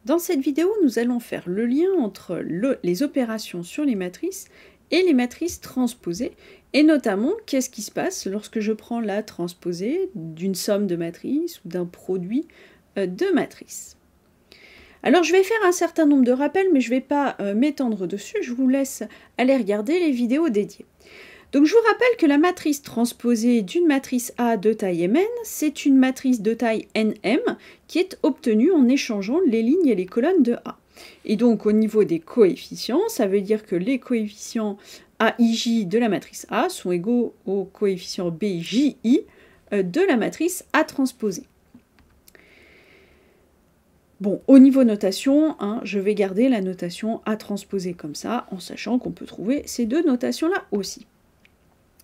Dans cette vidéo, nous allons faire le lien entre les opérations sur les matrices et les matrices transposées, et notamment qu'est-ce qui se passe lorsque je prends la transposée d'une somme de matrices ou d'un produit de matrices. Alors je vais faire un certain nombre de rappels, mais je ne vais pas m'étendre dessus, je vous laisse aller regarder les vidéos dédiées. Donc je vous rappelle que la matrice transposée d'une matrice A de taille Mn, c'est une matrice de taille Nm qui est obtenue en échangeant les lignes et les colonnes de A. Et donc au niveau des coefficients, ça veut dire que les coefficients AIJ de la matrice A sont égaux aux coefficients BJI de la matrice A transposée. Bon, au niveau notation, je vais garder la notation A transposée comme ça, en sachant qu'on peut trouver ces deux notations-là aussi.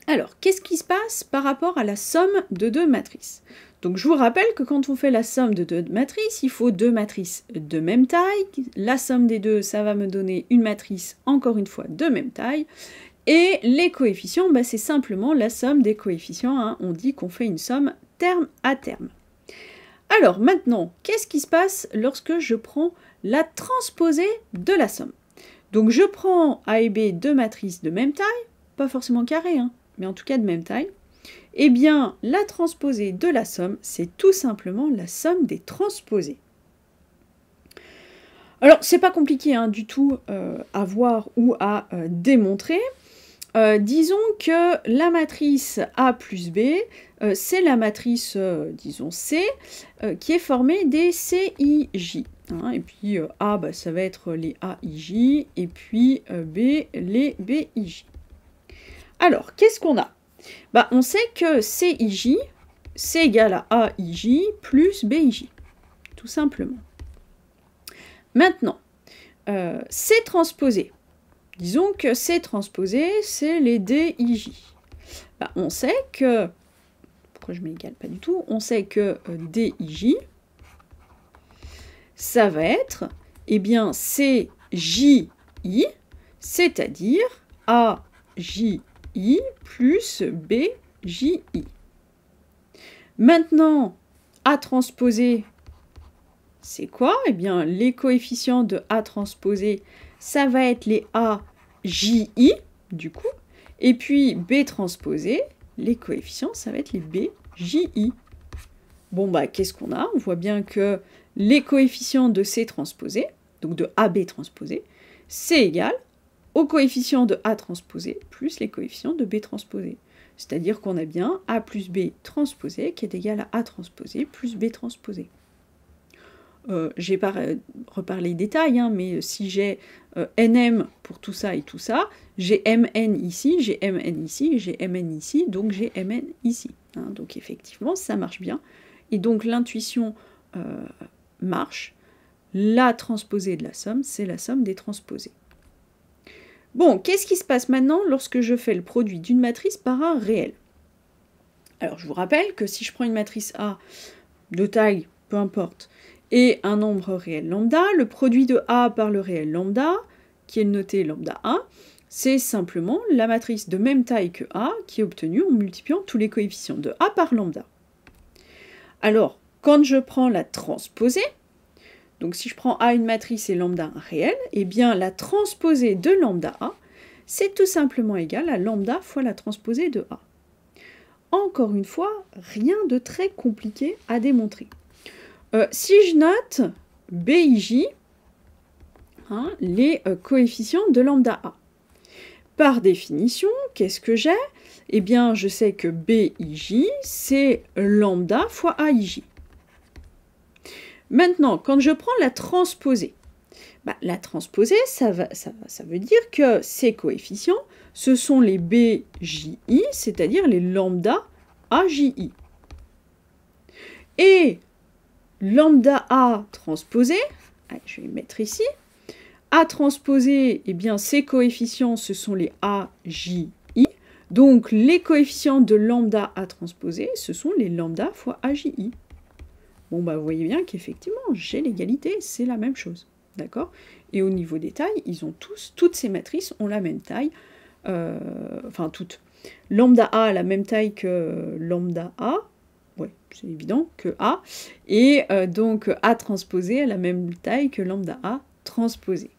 Alors, qu'est-ce qui se passe par rapport à la somme de deux matrices? Donc, je vous rappelle que quand on fait la somme de deux matrices, il faut deux matrices de même taille. La somme des deux, ça va me donner une matrice, encore une fois, de même taille. Et les coefficients, c'est simplement la somme des coefficients. On dit qu'on fait une somme terme à terme. Alors, maintenant, qu'est-ce qui se passe lorsque je prends la transposée de la somme? Donc, je prends A et B deux matrices de même taille, pas forcément carrées, mais en tout cas de même taille, eh bien, la transposée de la somme, c'est tout simplement la somme des transposées. Alors, c'est pas compliqué du tout à voir ou à démontrer. Disons que la matrice A plus B, c'est la matrice, disons C, qui est formée des CIJ. Et puis A, ça va être les AIJ, et puis B, les BIJ. Alors, qu'est-ce qu'on a? On sait que CIJ, c'est égal à AIJ plus BIJ, tout simplement. Maintenant, C transposé. Disons que C transposé, c'est les DIJ. On sait que... Pourquoi je m'égale pas du tout? On sait que DIJ, ça va être, CJI, c'est-à-dire AJI plus BJI. Maintenant, A transposé, c'est quoi? Les coefficients de A transposé, ça va être les AJI, du coup. Et puis, B transposé, les coefficients, ça va être les BJI. Bon, qu'est-ce qu'on a? On voit bien que les coefficients de C transposé, donc de AB transposé, c'est égal au coefficient de A transposé plus les coefficients de B transposé. C'est-à-dire qu'on a bien A plus B transposé qui est égal à A transposé plus B transposé. Je n'ai pas reparlé les détails, mais si j'ai NM pour tout ça et tout ça, j'ai MN ici, j'ai MN ici, j'ai MN ici, donc j'ai MN ici. Donc effectivement, ça marche bien. Et donc l'intuition marche. La transposée de la somme, c'est la somme des transposées. Bon, qu'est-ce qui se passe maintenant lorsque je fais le produit d'une matrice par un réel? Alors, je vous rappelle que si je prends une matrice A de taille, peu importe, et un nombre réel lambda, le produit de A par le réel lambda, qui est noté lambda A, c'est simplement la matrice de même taille que A qui est obtenue en multipliant tous les coefficients de A par lambda. Alors, quand je prends la transposée, donc si je prends A une matrice et lambda un réel, la transposée de lambda A, c'est tout simplement égal à lambda fois la transposée de A. Encore une fois, rien de très compliqué à démontrer. Si je note BIJ, les coefficients de lambda A. Par définition, qu'est-ce que j'ai? Je sais que BIJ, c'est lambda fois AIJ. Maintenant, quand je prends la transposée, la transposée, ça veut dire que ces coefficients, ce sont les BJI, c'est-à-dire les lambda AJI. Et lambda A transposé, je vais mettre ici, A transposé, ces coefficients, ce sont les AJI. Donc, les coefficients de lambda A transposé, ce sont les lambda fois AJI. Bon, vous voyez bien qu'effectivement, j'ai l'égalité, c'est la même chose. D'accord? Et au niveau des tailles, ils ont toutes ces matrices ont la même taille. Toutes. Lambda A a la même taille que lambda A. Ouais, c'est évident que A, et donc A transposé a la même taille que lambda A transposé.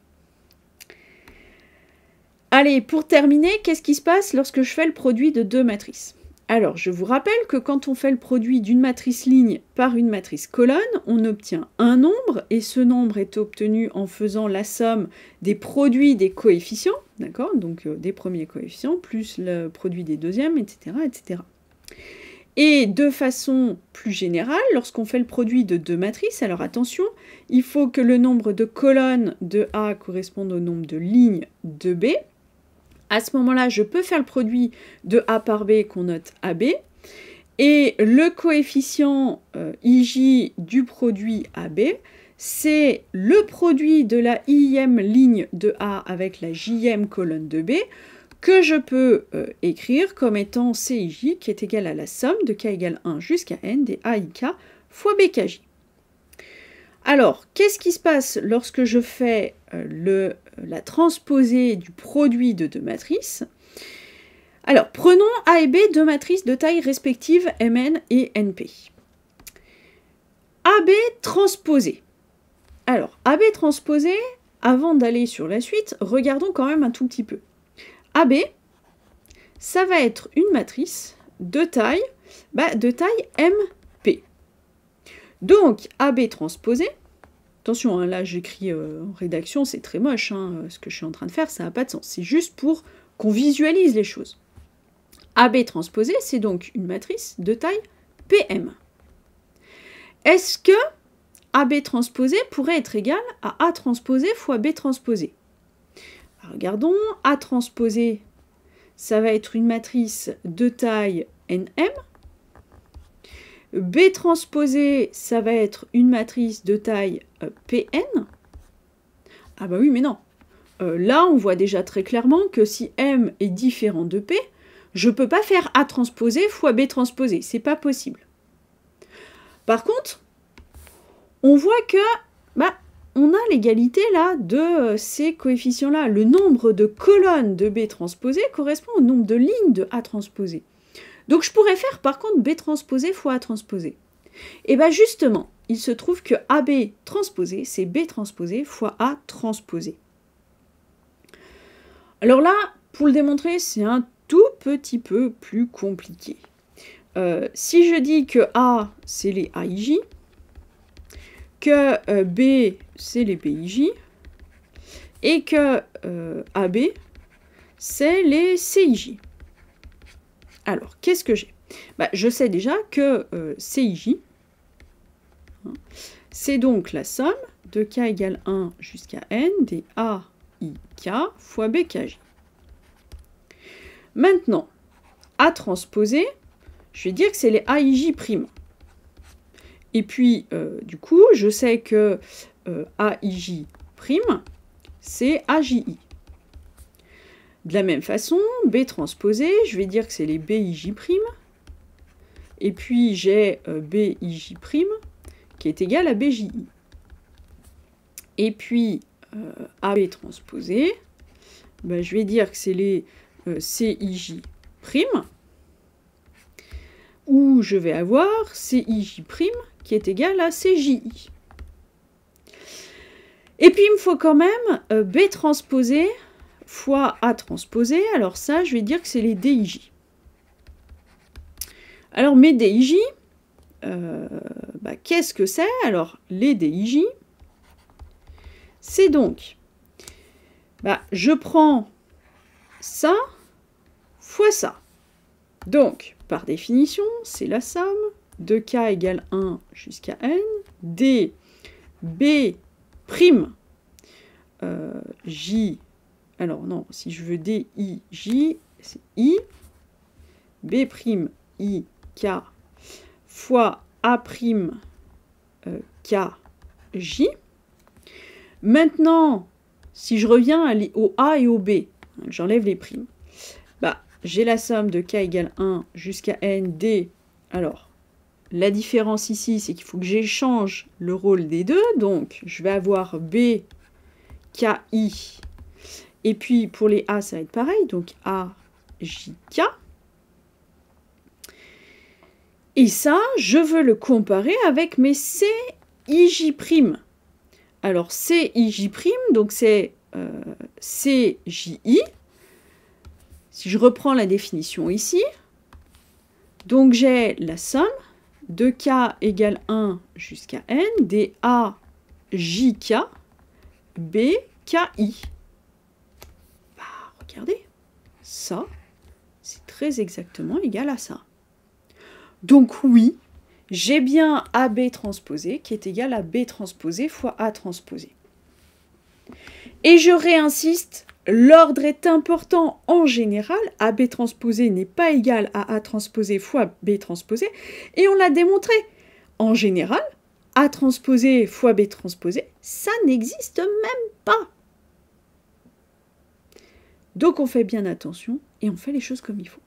Allez, pour terminer, qu'est-ce qui se passe lorsque je fais le produit de deux matrices? Alors, je vous rappelle que quand on fait le produit d'une matrice ligne par une matrice colonne, on obtient un nombre, et ce nombre est obtenu en faisant la somme des produits des coefficients, d'accord? Donc des premiers coefficients, plus le produit des deuxièmes, etc., etc. Et de façon plus générale, lorsqu'on fait le produit de deux matrices, alors attention, il faut que le nombre de colonnes de A corresponde au nombre de lignes de B. À ce moment-là, je peux faire le produit de A par B qu'on note AB. Et le coefficient IJ du produit AB, c'est le produit de la ième ligne de A avec la jième colonne de B, que je peux écrire comme étant CIJ, qui est égal à la somme de K égale 1 jusqu'à N des AIK fois BKJ. Alors, qu'est-ce qui se passe lorsque je fais la transposée du produit de deux matrices? Alors, prenons A et B, deux matrices de taille respective Mn et Np. AB transposé. Alors, AB transposé, avant d'aller sur la suite, regardons quand même un tout petit peu. AB, ça va être une matrice de taille MP. Donc, AB transposé, attention, hein, là j'écris en rédaction, c'est très moche, hein, ce que je suis en train de faire, ça n'a pas de sens. C'est juste pour qu'on visualise les choses. AB transposé, c'est donc une matrice de taille PM. Est-ce que AB transposé pourrait être égal à A transposé fois B transposé? Alors, regardons, A transposé, ça va être une matrice de taille NM. B transposé, ça va être une matrice de taille PN. Ah bah oui, mais non. Là, on voit déjà très clairement que si M est différent de P, je ne peux pas faire A transposé fois B transposé. C'est pas possible. Par contre, on voit que on a l'égalité là de ces coefficients-là. Le nombre de colonnes de B transposé correspond au nombre de lignes de A transposé. Donc je pourrais faire par contre B transposé fois A transposé. Et bien justement, il se trouve que AB transposé, c'est B transposé fois A transposé. Alors là, pour le démontrer, c'est un tout petit peu plus compliqué. Si je dis que A, c'est les AIJ, que B, c'est les BIJ, et que AB, c'est les CIJ. Alors, qu'est-ce que j'ai? Je sais déjà que CIJ, c'est donc la somme de K égale 1 jusqu'à N des AIK fois BKJ. Maintenant, A transposé, je vais dire que c'est les AIJ'. Et puis, du coup, je sais que AIJ', c'est AJI. De la même façon, B transposé, je vais dire que c'est les BIJ'. Et puis, j'ai BIJ', qui est égal à BJI. Et puis, AB transposé, je vais dire que c'est les CIJ', où je vais avoir CIJ', qui est égal à CJI. Et puis, il me faut quand même B transposé fois A transposé. Alors ça, je vais dire que c'est les DIJ. Alors, mes DIJ, qu'est-ce que c'est? Alors, les DIJ, c'est donc, je prends ça fois ça. Donc, par définition, c'est la somme de K égale 1 jusqu'à N, D, B', J, alors non, si je veux D, I, J, c'est I, B', I, K, fois A', K, J. Maintenant, si je reviens au A et au B, j'enlève les primes, j'ai la somme de K égale 1 jusqu'à N, D. Alors, la différence ici, c'est qu'il faut que j'échange le rôle des deux. Donc, je vais avoir B, K, I. Et puis, pour les A, ça va être pareil. Donc, A, J, K. Et ça, je veux le comparer avec mes CIJ'. Alors CIJ', donc c'est CJI. Si je reprends la définition ici, donc j'ai la somme de k égale 1 jusqu'à n des A, JK, B, KI. Bah, regardez, ça, c'est très exactement égal à ça. Donc oui, j'ai bien AB transposé qui est égal à B transposé fois A transposé. Et je réinsiste, l'ordre est important en général. AB transposé n'est pas égal à A transposé fois B transposé. Et on l'a démontré. En général, A transposé fois B transposé, ça n'existe même pas. Donc on fait bien attention et on fait les choses comme il faut.